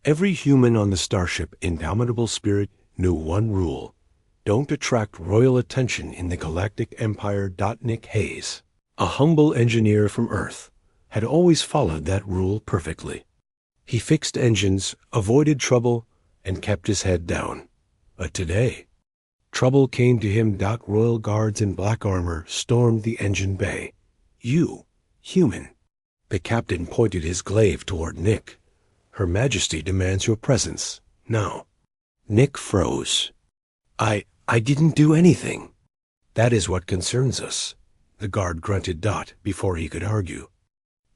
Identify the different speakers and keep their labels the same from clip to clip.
Speaker 1: Every human on the starship Indomitable Spirit knew one rule: don't attract royal attention in the galactic empire. Nick Hayes, a humble engineer from Earth, had always followed that rule perfectly. He fixed engines, avoided trouble, and kept his head down. But today, trouble came to him. Royal guards in black armor stormed the engine bay. "You, human." The captain pointed his glaive toward Nick. "Her Majesty demands your presence, now." Nick froze. I didn't do anything." "That is what concerns us," the guard grunted before he could argue.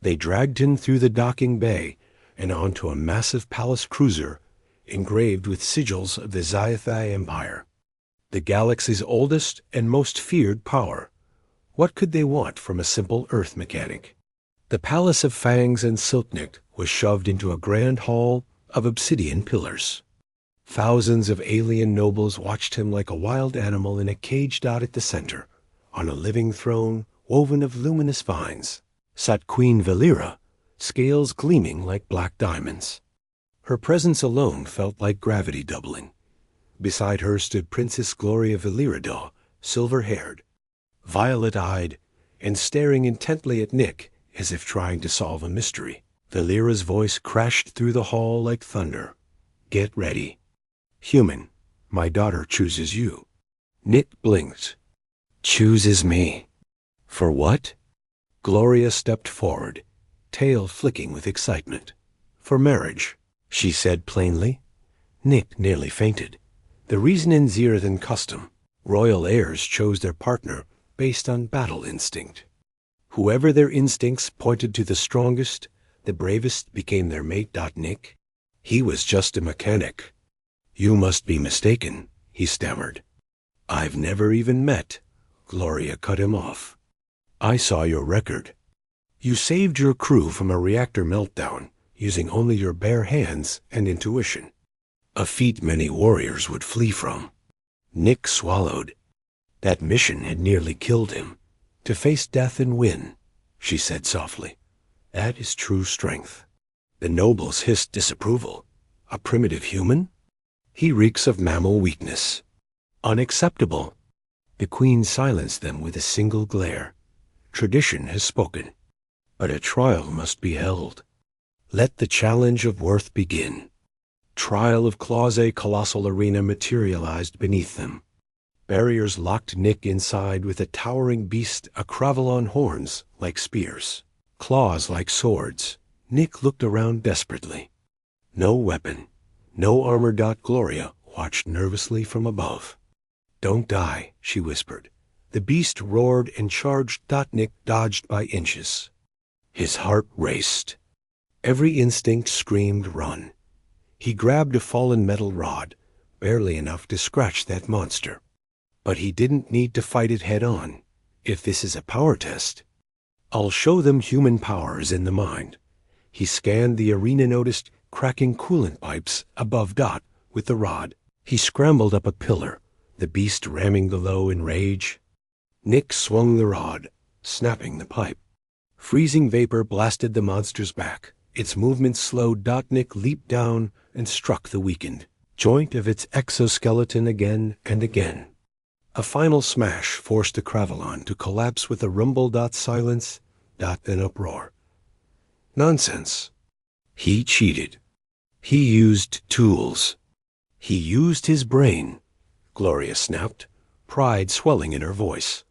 Speaker 1: They dragged him through the docking bay and onto a massive palace cruiser engraved with sigils of the Sci-fi Empire, the galaxy's oldest and most feared power. What could they want from a simple Earth mechanic? The Palace of Fangs and Silknick was shoved into a grand hall of obsidian pillars. Thousands of alien nobles watched him like a wild animal in a cage. At the center, on a living throne woven of luminous vines, sat Queen Valera, scales gleaming like black diamonds. Her presence alone felt like gravity doubling. Beside her stood Princess Gloria Valeridaw, silver-haired, violet-eyed, and staring intently at Nick as if trying to solve a mystery. Valera's voice crashed through the hall like thunder. "Get ready. Human, my daughter chooses you." Nick blinked. "Chooses me? For what?" Gloria stepped forward, tail flicking with excitement. "For marriage," she said plainly. Nick nearly fainted. The reason is easier than custom. Royal heirs chose their partner based on battle instinct. Whoever their instincts pointed to the strongest, the bravest became their mate. Nick, he was just a mechanic. "You must be mistaken," he stammered. "I've never even met." Gloria cut him off. "I saw your record. You saved your crew from a reactor meltdown using only your bare hands and intuition. A feat many warriors would flee from." Nick swallowed. That mission had nearly killed him. "To face death and win," she said softly. "That is true strength." The nobles hissed disapproval. "A primitive human? He reeks of mammal weakness. Unacceptable." The queen silenced them with a single glare. "Tradition has spoken, but a trial must be held. Let the challenge of worth begin." Trial of Clause A colossal arena materialized beneath them. Barriers locked Nick inside with a towering beast, a Cravalon horns like spears, claws like swords. Nick looked around desperately. No weapon, no armor. Gloria watched nervously from above. "Don't die," she whispered. The beast roared and charged. Nick dodged by inches. His heart raced. Every instinct screamed run. He grabbed a fallen metal rod, barely enough to scratch that monster. But he didn't need to fight it head on. If this is a power test, I'll show them human power is in the mind. He scanned the arena, noticed cracking coolant pipes above with the rod. He scrambled up a pillar, the beast ramming below in rage. Nick swung the rod, snapping the pipe. Freezing vapor blasted the monster's back. Its movement slowed. Nick leaped down and struck the weakened joint of its exoskeleton again and again. A final smash forced the Cravalon to collapse with a rumble. Silence. Then uproar. Nonsense. He cheated. He used tools. He used his brain. Gloria snapped, pride swelling in her voice.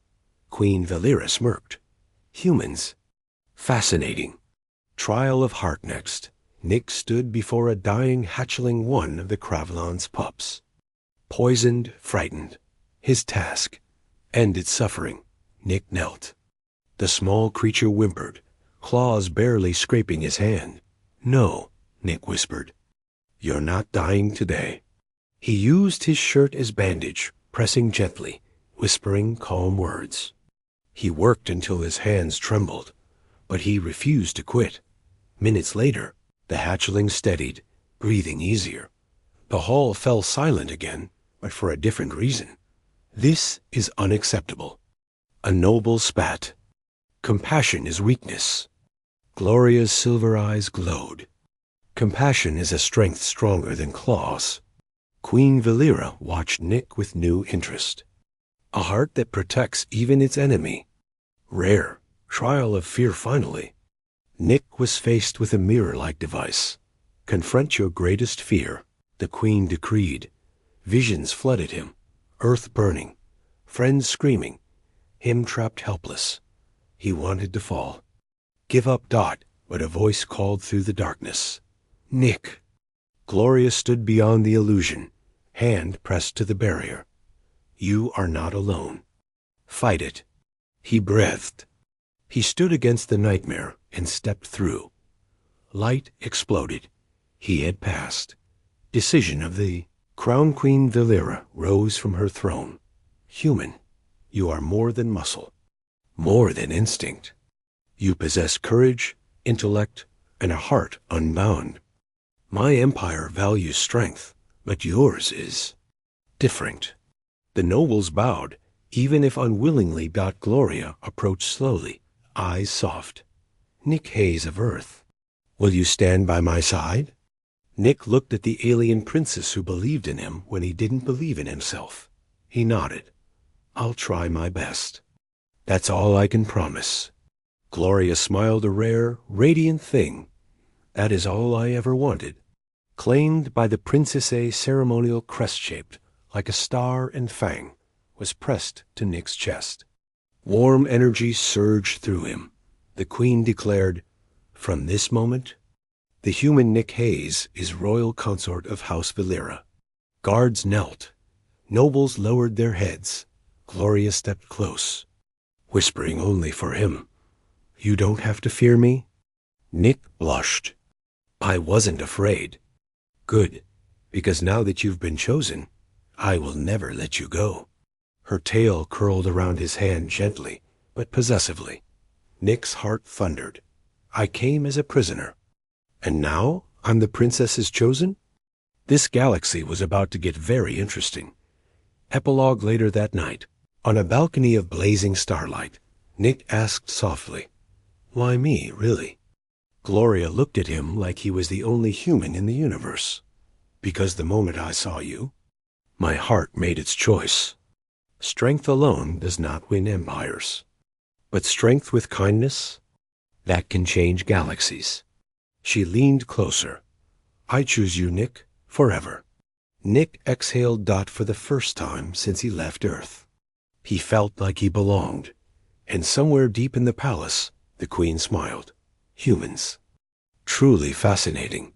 Speaker 1: Queen Valera smirked. Humans. Fascinating. Trial of heart next. Nick stood before a dying hatchling, one of the Cravalon's pups. Poisoned, frightened. His task: end its suffering. Nick knelt. The small creature whimpered, claws barely scraping his hand. "No," Nick whispered. "You're not dying today." He used his shirt as bandage, pressing gently, whispering calm words. He worked until his hands trembled, but he refused to quit. Minutes later, the hatchling steadied, breathing easier. The hall fell silent again, but for a different reason. "This is unacceptable." A noble spat. "Compassion is weakness." Gloria's silver eyes glowed. Compassion is a strength stronger than claws. Queen Valera watched Nick with new interest. A heart that protects even its enemy. Rare. Trial of fear finally. Nick was faced with a mirror-like device. Confront your greatest fear, the queen decreed. Visions flooded him. Earth burning. Friends screaming. Him trapped helpless. He wanted to fall. Give up, but a voice called through the darkness. Nick. Gloria stood beyond the illusion, hand pressed to the barrier. You are not alone. Fight it. He breathed. He stood against the nightmare and stepped through. Light exploded. He had passed. Decision of the Crown Queen Valera rose from her throne. Human, you are more than muscle, more than instinct. You possess courage, intellect, and a heart unbound. My empire values strength, but yours is different. The nobles bowed, even if unwillingly. Gloria approached slowly, eyes soft. Nick Hayes of Earth, will you stand by my side? Nick looked at the alien princess who believed in him when he didn't believe in himself. He nodded. I'll try my best. That's all I can promise. Gloria smiled, a rare, radiant thing. That is all I ever wanted. Claimed by the princess, a ceremonial crest-shaped, like a star and fang, was pressed to Nick's chest. Warm energy surged through him. The queen declared, from this moment, the human Nick Hayes is royal consort of House Valera. Guards knelt. Nobles lowered their heads. Gloria stepped close, whispering only for him. You don't have to fear me? Nick blushed. I wasn't afraid. Good, because now that you've been chosen, I will never let you go. Her tail curled around his hand gently, but possessively. Nick's heart thundered. I came as a prisoner. And now I'm the princess's chosen? This galaxy was about to get very interesting. Epilogue later that night. On a balcony of blazing starlight, Nick asked softly, why me, really? Gloria looked at him like he was the only human in the universe. Because the moment I saw you, my heart made its choice. Strength alone does not win empires. But strength with kindness, that can change galaxies. She leaned closer. I choose you, Nick, forever. Nick exhaled for the first time since he left Earth. He felt like he belonged. And somewhere deep in the palace, the queen smiled. Humans. Truly fascinating.